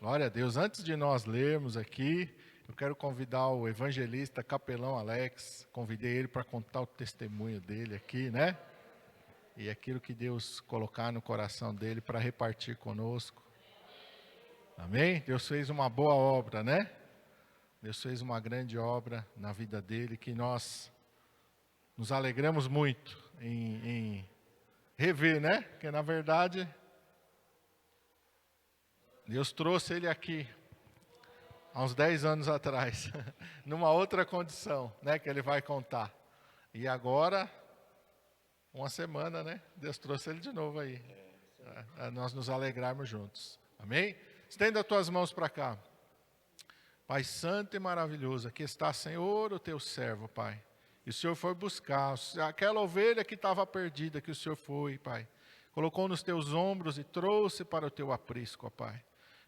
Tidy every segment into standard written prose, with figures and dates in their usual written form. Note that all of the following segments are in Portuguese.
Glória a Deus. Antes de nós lermos aqui, eu quero convidar o evangelista Capelão Alex. Convidei ele para contar o testemunho dele aqui, né? E aquilo que Deus colocar no coração dele para repartir conosco. Amém? Deus fez uma boa obra, né? Deus fez uma grande obra na vida dele que nós nos alegramos muito em rever, né? Porque na verdade Deus trouxe ele aqui há uns 10 anos atrás, numa outra condição, né? Que ele vai contar. E agora, uma semana, né? Deus trouxe ele de novo aí. Nós nos alegrarmos juntos. Amém? Estenda as tuas mãos para cá. Pai santo e maravilhoso, aqui está, Senhor, o teu servo, Pai. E o Senhor foi buscar aquela ovelha que estava perdida, que o Senhor foi, Pai. Colocou nos teus ombros e trouxe para o teu aprisco, ó Pai.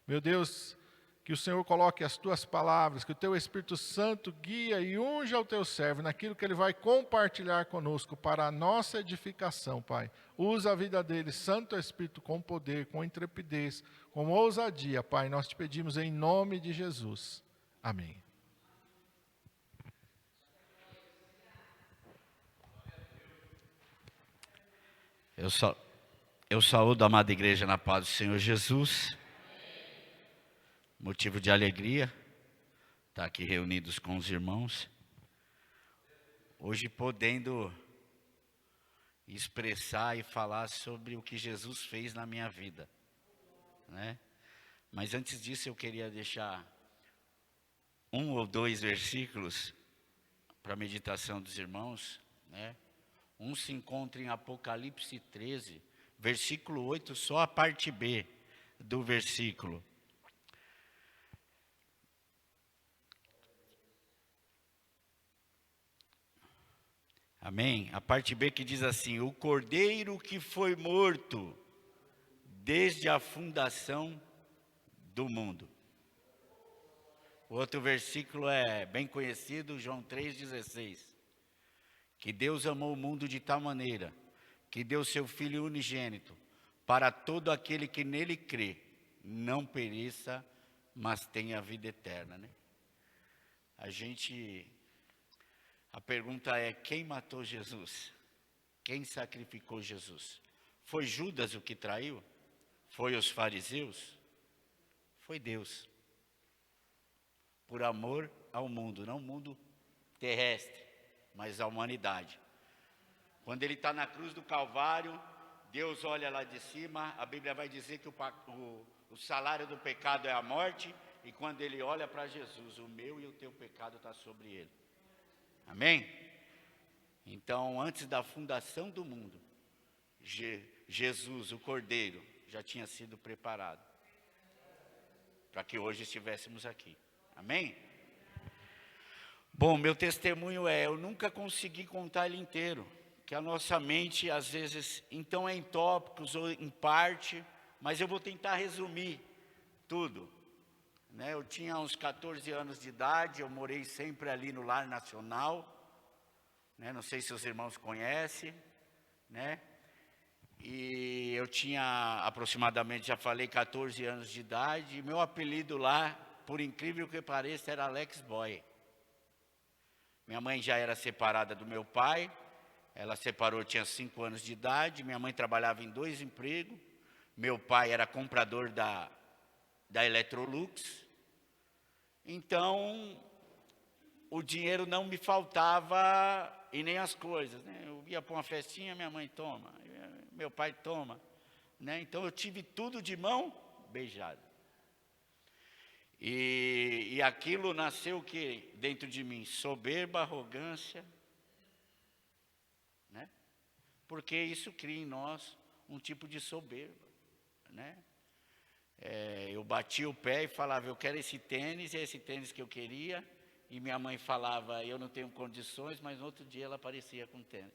Meu Deus, que o Senhor coloque as tuas palavras, que o teu Espírito Santo guia e unja o teu servo naquilo que ele vai compartilhar conosco para a nossa edificação, Pai. Usa a vida dele, Santo Espírito, com poder, com intrepidez, com ousadia, Pai. Nós te pedimos em nome de Jesus. Amém. Eu saúdo a amada igreja na paz do Senhor Jesus. Motivo de alegria estar aqui reunidos com os irmãos. Hoje podendo expressar e falar sobre o que Jesus fez na minha vida, né? Mas antes disso eu queria deixar 1 ou 2 versículos para a meditação dos irmãos, né? Um se encontra em Apocalipse 13, versículo 8, só a parte B do versículo. Amém? A parte B que diz assim: o cordeiro que foi morto desde a fundação do mundo. O outro versículo é bem conhecido, João 3,16. Que Deus amou o mundo de tal maneira, que deu seu Filho unigênito, para todo aquele que nele crê, não pereça, mas tenha a vida eterna, né? A pergunta é: quem matou Jesus? Quem sacrificou Jesus? Foi Judas o que traiu? Foi os fariseus? Foi Deus. Por amor ao mundo, não o mundo terrestre, mas a humanidade. Quando ele está na cruz do Calvário, Deus olha lá de cima, a Bíblia vai dizer que o salário do pecado é a morte, e quando ele olha para Jesus, o meu e o teu pecado está sobre ele. Amém? Então, antes da fundação do mundo, Jesus, o Cordeiro, já tinha sido preparado para que hoje estivéssemos aqui. Amém? Bom, meu testemunho eu nunca consegui contar ele inteiro, que a nossa mente às vezes, então é em tópicos ou em parte, mas eu vou tentar resumir tudo, né? Eu tinha uns 14 anos de idade, eu morei sempre ali no Lar Nacional, né? Não sei se os irmãos conhecem, né? E eu tinha aproximadamente, já falei, 14 anos de idade, e meu apelido lá, por incrível que pareça, era Alex Boy. Minha mãe já era separada do meu pai, ela separou, tinha 5 anos de idade, minha mãe trabalhava em 2 empregos, meu pai era comprador da Electrolux, então o dinheiro não me faltava e nem as coisas, né? Eu ia para uma festinha, minha mãe toma, meu pai toma, né? Então eu tive tudo de mão beijada. E aquilo nasceu o que dentro de mim? Soberba, arrogância, né? Porque isso cria em nós um tipo de soberba, né? Eu batia o pé e falava: eu quero esse tênis, é esse tênis que eu queria. E minha mãe falava: eu não tenho condições, mas no outro dia ela aparecia com tênis,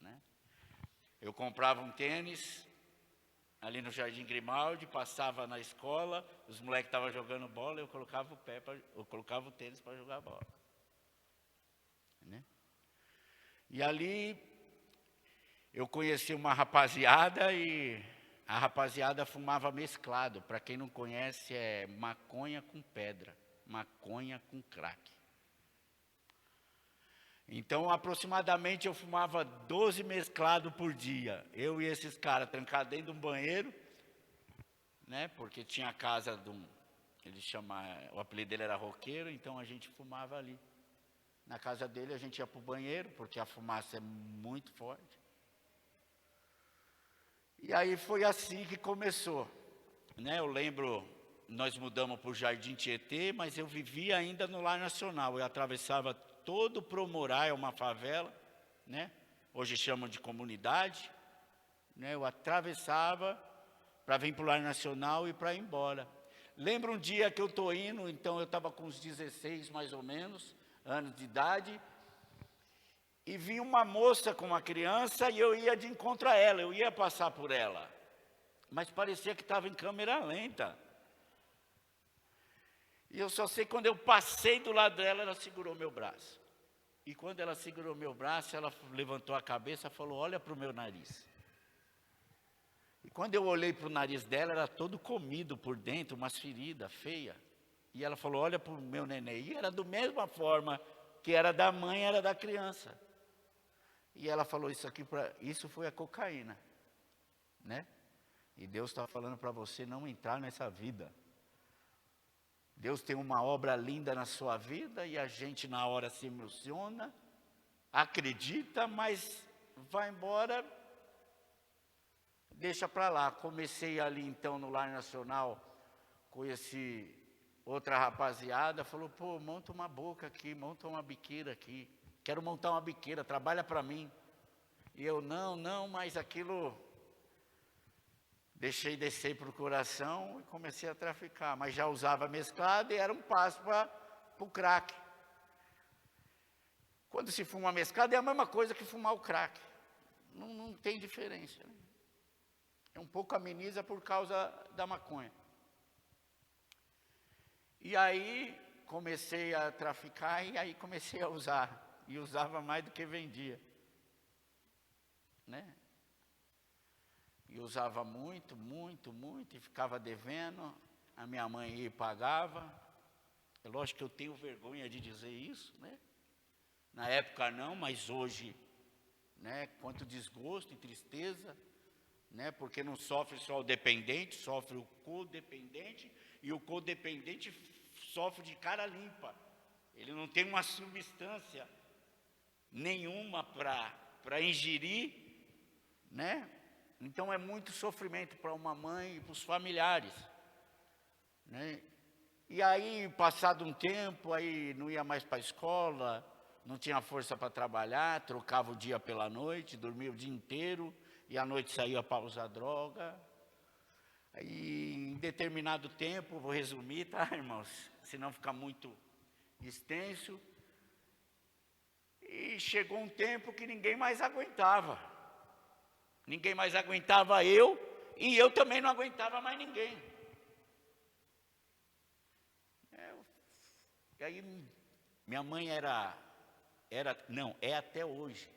né? Eu comprava um tênis ali no Jardim Grimaldi, passava na escola, os moleques estavam jogando bola, eu colocava o tênis para jogar bola, né? E ali eu conheci uma rapaziada e a rapaziada fumava mesclado. Para quem não conhece, é maconha com pedra, maconha com crack. Então, aproximadamente, eu fumava 12 mesclados por dia. Eu e esses caras trancados dentro de um banheiro, né? Porque tinha a casa de um... o apelido dele era roqueiro, então a gente fumava ali. Na casa dele a gente ia para o banheiro, porque a fumaça é muito forte. E aí foi assim que começou, né? Eu lembro, nós mudamos para o Jardim Tietê, mas eu vivia ainda no Lar Nacional. Eu atravessava todo o Promorá, é uma favela, né? Hoje chamam de comunidade, né? Eu atravessava para vir para o Lar Nacional e para ir embora. Lembro um dia que eu estou indo, então eu estava com uns 16 mais ou menos, anos de idade, e vi uma moça com uma criança e eu ia de encontro a ela, eu ia passar por ela. Mas parecia que estava em câmera lenta. E eu só sei quando eu passei do lado dela, ela segurou meu braço. E quando ela segurou meu braço, ela levantou a cabeça e falou, olha para o meu nariz. E quando eu olhei para o nariz dela, era todo comido por dentro, umas feridas feias. E ela falou, olha para o meu neném. E era da mesma forma que era da mãe, era da criança. E ela falou, isso foi a cocaína, né? E Deus está falando para você não entrar nessa vida. Deus tem uma obra linda na sua vida e a gente na hora se emociona, acredita, mas vai embora, deixa para lá. Comecei ali então no Lar Nacional, conheci outra rapaziada, falou, pô, monta uma boca aqui, monta uma biqueira aqui. Quero montar uma biqueira, trabalha para mim. E eu, não, mas aquilo... Deixei descer para o coração e comecei a traficar. Mas já usava mesclado e era um passo para o crack. Quando se fuma mesclado é a mesma coisa que fumar o crack. Não tem diferença. Né? É um pouco ameniza por causa da maconha. E aí comecei a traficar e aí comecei a usar. E usava mais do que vendia. Né? E usava muito, e ficava devendo. A minha mãe ia e pagava. É lógico que eu tenho vergonha de dizer isso, né? Na época não, mas hoje, né? Quanto desgosto e tristeza, né? Porque não sofre só o dependente, sofre o codependente. E o codependente sofre de cara limpa. Ele não tem uma substância nenhuma para ingerir, né? Então é muito sofrimento para uma mãe e para os familiares, né? E aí, passado um tempo, aí não ia mais para a escola, não tinha força para trabalhar, trocava o dia pela noite, dormia o dia inteiro, e à noite saía para usar droga. Aí, em determinado tempo, vou resumir, tá, irmãos? Senão fica muito extenso. E chegou um tempo que ninguém mais aguentava. Ninguém mais aguentava eu, e eu também não aguentava mais ninguém. E aí, minha mãe é até hoje,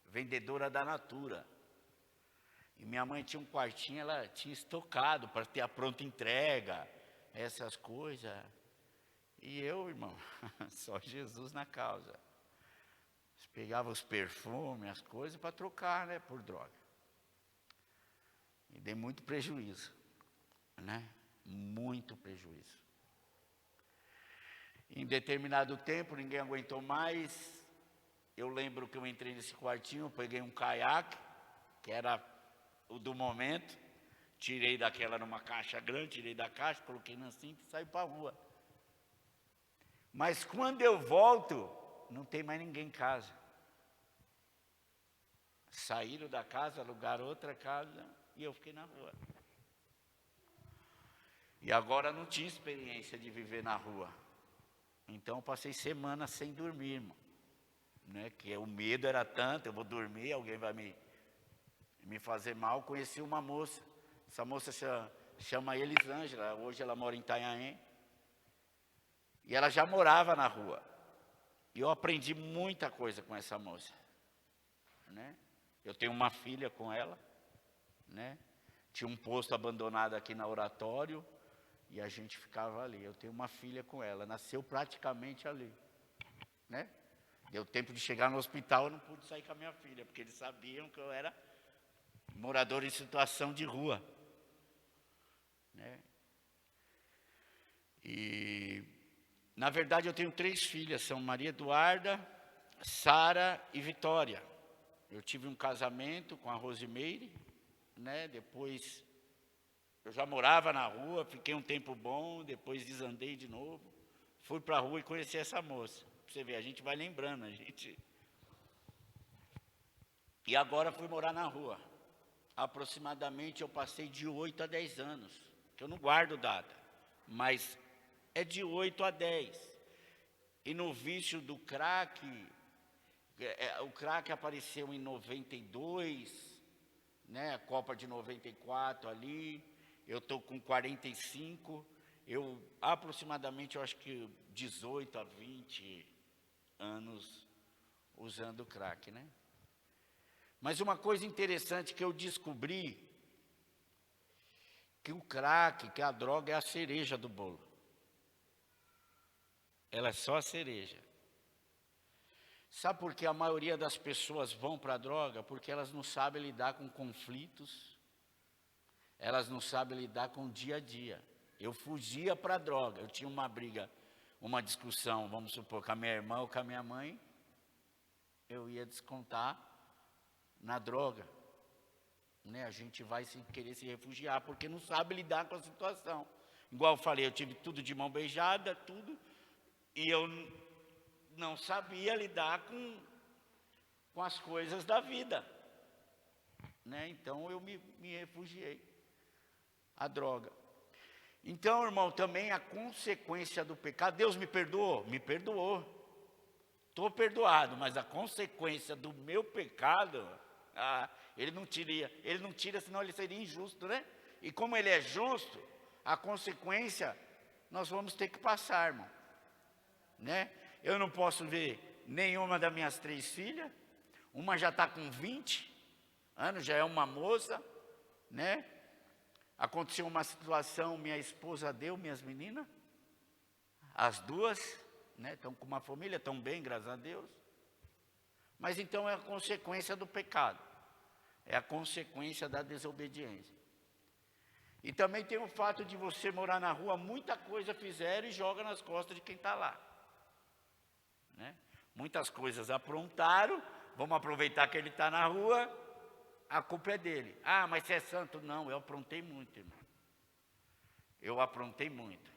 vendedora da Natura. E minha mãe tinha um quartinho, ela tinha estocado para ter a pronta entrega, essas coisas. E eu, irmão, só Jesus na causa. Pegava os perfumes, as coisas para trocar, né, por droga. E dei muito prejuízo, né? Muito prejuízo. Em determinado tempo, ninguém aguentou mais. Eu lembro que eu entrei nesse quartinho, peguei um caiaque, que era o do momento, tirei daquela numa caixa grande, tirei da caixa, coloquei na cinta e saí para a rua. Mas quando eu volto, não tem mais ninguém em casa. Saíram da casa, alugaram outra casa e eu fiquei na rua. E agora não tinha experiência de viver na rua. Então eu passei semanas sem dormir, irmão. Né? Que o medo era tanto, eu vou dormir, alguém vai me fazer mal. Conheci uma moça. Essa moça chama Elisângela, hoje ela mora em Itanhaém. E ela já morava na rua. E eu aprendi muita coisa com essa moça. Né? Eu tenho uma filha com ela, né? Tinha um posto abandonado aqui na Oratório, e a gente ficava ali. Eu tenho uma filha com ela, nasceu praticamente ali, né? Deu tempo de chegar no hospital, eu não pude sair com a minha filha, porque eles sabiam que eu era morador em situação de rua, né? E, na verdade, eu tenho 3 filhas, são Maria Eduarda, Sara e Vitória. Eu tive um casamento com a Rosimeire, né? Depois eu já morava na rua, fiquei um tempo bom, depois desandei de novo, fui para a rua e conheci essa moça. Pra você ver, a gente vai lembrando, a gente... E agora fui morar na rua. Aproximadamente eu passei de 8 a 10 anos, que eu não guardo data, mas é de 8 a 10. E no vício do crack, o crack apareceu em 92, né, a Copa de 94 ali, eu estou com 45, eu aproximadamente, eu acho que 18 a 20 anos usando crack, né? Mas uma coisa interessante que eu descobri, que o crack, que a droga é a cereja do bolo. Ela é só a cereja. Sabe por que a maioria das pessoas vão para a droga? Porque elas não sabem lidar com conflitos, elas não sabem lidar com o dia a dia. Eu fugia para a droga, eu tinha uma briga, uma discussão, vamos supor, com a minha irmã ou com a minha mãe, eu ia descontar na droga, né? A gente vai querer se refugiar, porque não sabe lidar com a situação. Igual eu falei, eu tive tudo de mão beijada, tudo, e eu não sabia lidar com as coisas da vida, né? Então eu me refugiei à droga. Então, irmão, também a consequência do pecado, Deus me perdoou? Me perdoou. Estou perdoado, mas a consequência do meu pecado, ele não tira, senão ele seria injusto, né? E como ele é justo, a consequência nós vamos ter que passar, irmão, né? Eu não posso ver nenhuma das minhas 3 filhas, uma já está com 20 anos, já é uma moça, né? Aconteceu uma situação, minha esposa deu, minhas meninas, as 2, né? Estão com uma família, estão bem, graças a Deus. Mas então é a consequência do pecado, é a consequência da desobediência. E também tem o fato de você morar na rua, muita coisa fizeram e joga nas costas de quem está lá, né? Muitas coisas aprontaram, vamos aproveitar que ele está na rua, a culpa é dele. Ah, mas você é santo? Não, eu aprontei muito, irmão. Eu aprontei muito.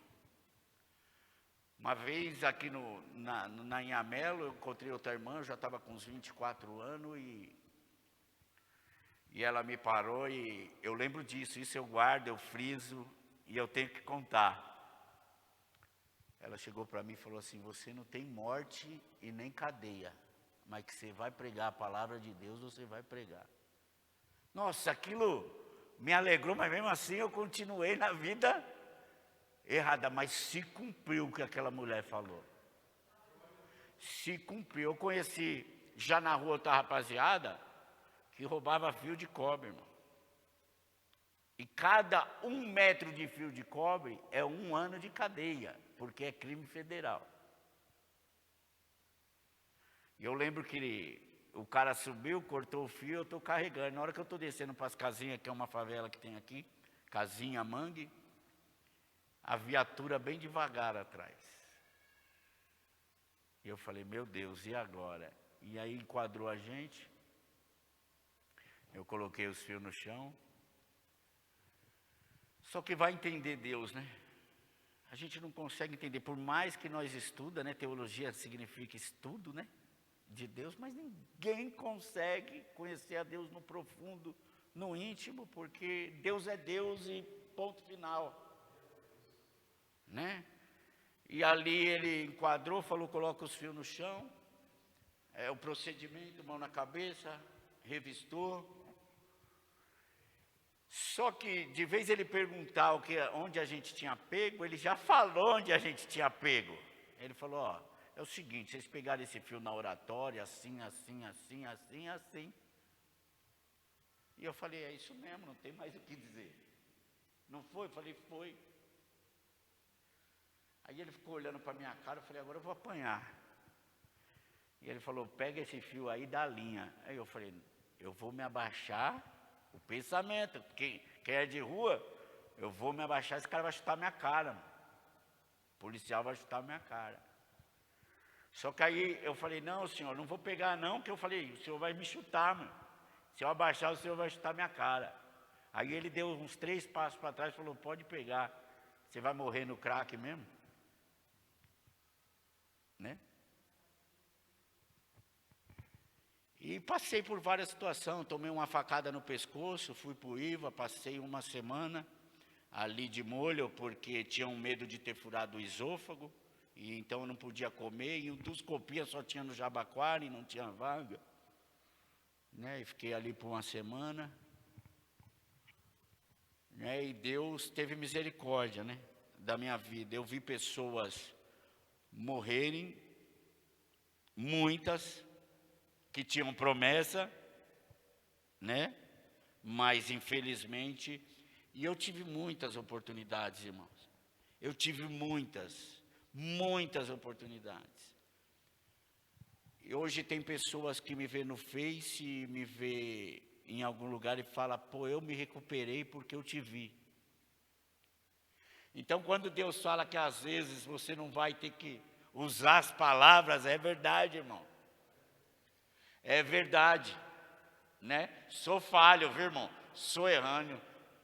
Uma vez aqui na Inhamelo, eu encontrei outra irmã, eu já estava com uns 24 anos, e ela me parou, e eu lembro disso, isso eu guardo, eu friso, e eu tenho que contar. Ela chegou para mim e falou assim: você não tem morte e nem cadeia, mas que você vai pregar a palavra de Deus, você vai pregar. Nossa, aquilo me alegrou, mas mesmo assim eu continuei na vida errada, mas se cumpriu o que aquela mulher falou. Se cumpriu. Eu conheci já na rua outra rapaziada que roubava fio de cobre, irmão. E cada 1 metro de fio de cobre é 1 ano de cadeia, porque é crime federal. E eu lembro que o cara subiu, cortou o fio, eu estou carregando. Na hora que eu estou descendo para as casinhas, que é uma favela que tem aqui, casinha mangue, a viatura bem devagar atrás. E eu falei, meu Deus, e agora? E aí enquadrou a gente, eu coloquei os fios no chão. Só que vai entender Deus, né? A gente não consegue entender, por mais que nós estudamos, né? Teologia significa estudo, né? De Deus, mas ninguém consegue conhecer a Deus no profundo, no íntimo, porque Deus é Deus e ponto final, né? E ali ele enquadrou, falou, coloca os fios no chão, o procedimento, mão na cabeça, revistou. Só que de vez ele perguntar onde a gente tinha pego, ele já falou onde a gente tinha pego. Ele falou, ó, é o seguinte, vocês pegaram esse fio na oratória, assim, assim, assim, assim, assim. E eu falei, é isso mesmo, não tem mais o que dizer. Não foi? Eu falei, foi. Aí ele ficou olhando para a minha cara, eu falei, agora eu vou apanhar. E ele falou, pega esse fio aí da linha. Aí eu falei, eu vou me abaixar, o pensamento, quem é de rua, eu vou me abaixar, esse cara vai chutar minha cara, mano. O policial vai chutar minha cara. Só que aí eu falei, não, senhor, não vou pegar não, porque eu falei, o senhor vai me chutar, mano. Se eu abaixar, o senhor vai chutar minha cara. Aí ele deu uns 3 passos para trás e falou, pode pegar, você vai morrer no crack mesmo? Né? E passei por várias situações, tomei uma facada no pescoço, fui para o IVA, passei uma semana ali de molho, porque tinha um medo de ter furado o esôfago, e então eu não podia comer, e endoscopia só tinha no Jabaquara e não tinha vaga. Né? E fiquei ali por uma semana, né? E Deus teve misericórdia, né? Da minha vida. Eu vi pessoas morrerem, muitas, que tinham promessa, né? Mas infelizmente, e eu tive muitas oportunidades, irmãos. Eu tive muitas oportunidades. E hoje tem pessoas que me vê no Face, me vê em algum lugar e fala, pô, eu me recuperei porque eu te vi. Então, quando Deus fala que às vezes você não vai ter que usar as palavras, é verdade, irmão. É verdade, né? Sou falho, viu, irmão? Sou errâneo,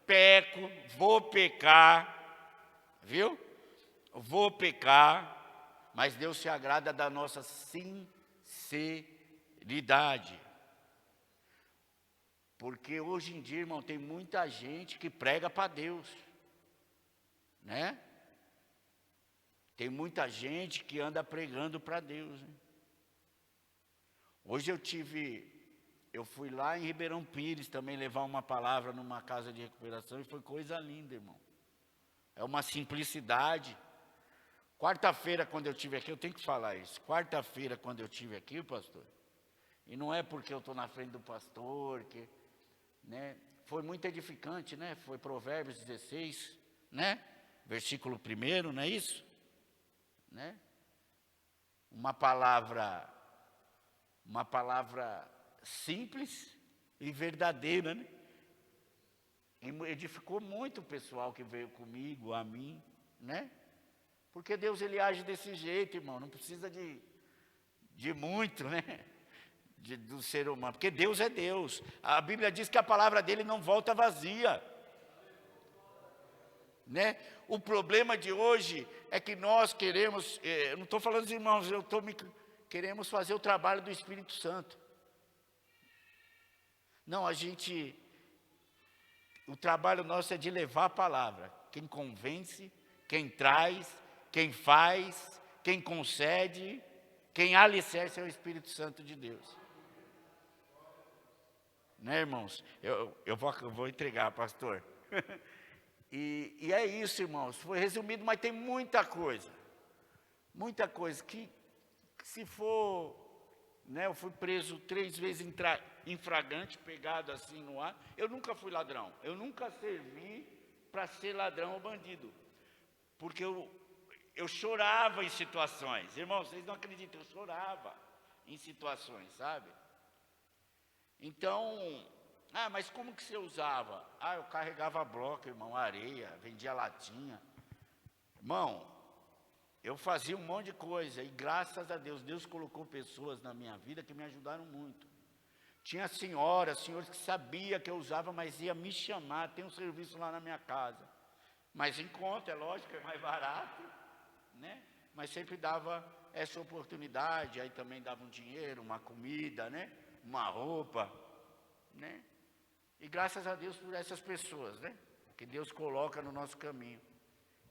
peco, vou pecar, viu? Vou pecar, mas Deus se agrada da nossa sinceridade. Porque hoje em dia, irmão, tem muita gente que prega para Deus, né? Tem muita gente que anda pregando para Deus, né? Hoje eu fui lá em Ribeirão Pires também levar uma palavra numa casa de recuperação e foi coisa linda, irmão. É uma simplicidade. Quarta-feira, quando eu estive aqui, eu tenho que falar isso. Quarta-feira, quando eu estive aqui, pastor, e não é porque eu estou na frente do pastor, né? Foi muito edificante, né? Foi Provérbios 16, né? Versículo 1, não é isso? Né? Uma palavra simples e verdadeira, né? E edificou muito o pessoal que veio comigo, a mim, né? Porque Deus, ele age desse jeito, irmão, não precisa de muito, né? Do ser humano, porque Deus é Deus. A Bíblia diz que a palavra dele não volta vazia, né? O problema de hoje é que nós queremos, eu não estou falando dos irmãos, queremos fazer o trabalho do Espírito Santo. Não, o trabalho nosso é de levar a palavra. Quem convence, quem traz, quem faz, quem concede, quem alicerce é o Espírito Santo de Deus. Né, irmãos? Eu vou entregar, pastor. E é isso, irmãos. Foi resumido, mas tem muita coisa. Muita coisa que se for, né, eu fui preso 3 vezes em flagrante, pegado assim no ar. Eu nunca fui ladrão. Eu nunca servi para ser ladrão ou bandido. Porque eu chorava em situações. Irmãos, vocês não acreditam, eu chorava em situações, sabe? Então, mas como que você usava? Eu carregava bloco, irmão, areia, vendia latinha. Irmão, eu fazia um monte de coisa, e graças a Deus, Deus colocou pessoas na minha vida que me ajudaram muito. Tinha senhores que sabiam que eu usava, mas ia me chamar, tem um serviço lá na minha casa. Mas em conta, é lógico, é mais barato, né? Mas sempre dava essa oportunidade, aí também dava um dinheiro, uma comida, né? Uma roupa, né? E graças a Deus por essas pessoas, né? Que Deus coloca no nosso caminho.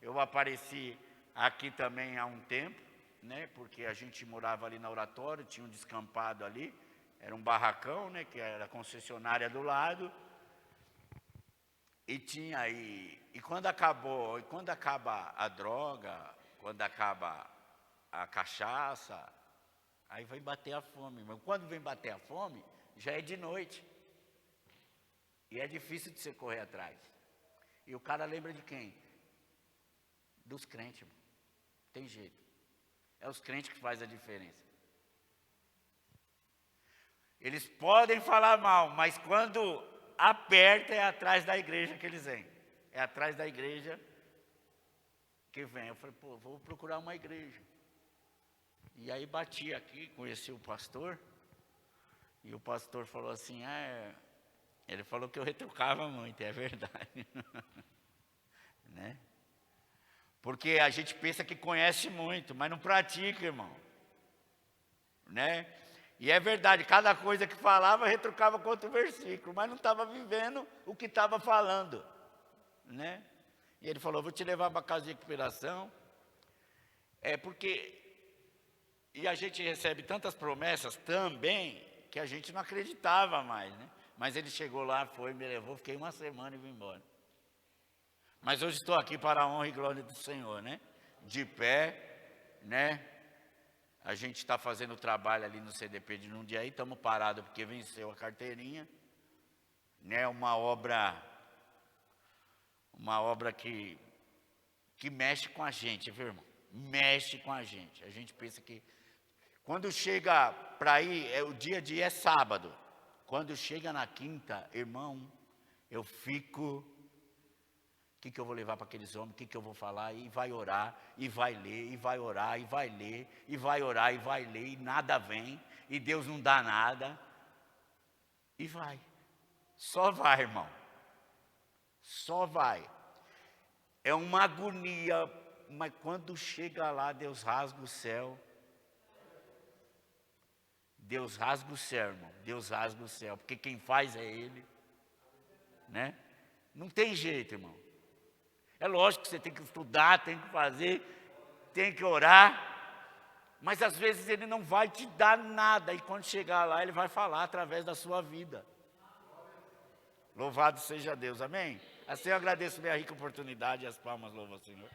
Eu apareci aqui também há um tempo, né? Porque a gente morava ali na Oratório, tinha um descampado ali, era um barracão, né? Que era a concessionária do lado. E quando acaba a droga, quando acaba a cachaça, aí vai bater a fome. Mas quando vem bater a fome, já é de noite. E é difícil de você correr atrás. E o cara lembra de quem? Dos crentes, irmão. Tem jeito. É os crentes que fazem a diferença. Eles podem falar mal, mas quando aperta é atrás da igreja que eles vêm. É atrás da igreja que vem. Eu falei, pô, vou procurar uma igreja. E aí bati aqui, conheci o pastor. E o pastor falou assim, ele falou que eu retrucava muito, é verdade. Né? Porque a gente pensa que conhece muito, mas não pratica, irmão. Né? E é verdade, cada coisa que falava, retrucava com outro versículo, mas não estava vivendo o que estava falando. Né? E ele falou, vou te levar para a casa de recuperação. E a gente recebe tantas promessas também, que a gente não acreditava mais, né? Mas ele chegou lá, foi, me levou, fiquei uma semana e vim embora. Mas hoje estou aqui para a honra e glória do Senhor, né? De pé, né? A gente está fazendo trabalho ali no CDP de Jundiaí, estamos parados porque venceu a carteirinha, né? Uma obra que mexe com a gente, viu, irmão? Mexe com a gente. A gente pensa que quando chega para ir, o dia a dia é sábado. Quando chega na quinta, irmão, eu fico, o que eu vou levar para aqueles homens, o que eu vou falar, e vai orar, e vai ler, e vai orar, e vai ler, e vai orar, e vai ler, e nada vem, e Deus não dá nada, e vai, só vai, irmão, só vai. É uma agonia, mas quando chega lá, Deus rasga o céu. Deus rasga o céu, irmão. Deus rasga o céu, porque quem faz é Ele, né? Não tem jeito, irmão. É lógico que você tem que estudar, tem que fazer, tem que orar, mas às vezes Ele não vai te dar nada, e quando chegar lá, Ele vai falar através da sua vida. Louvado seja Deus, amém? Assim eu agradeço minha rica oportunidade e as palmas louvam ao Senhor.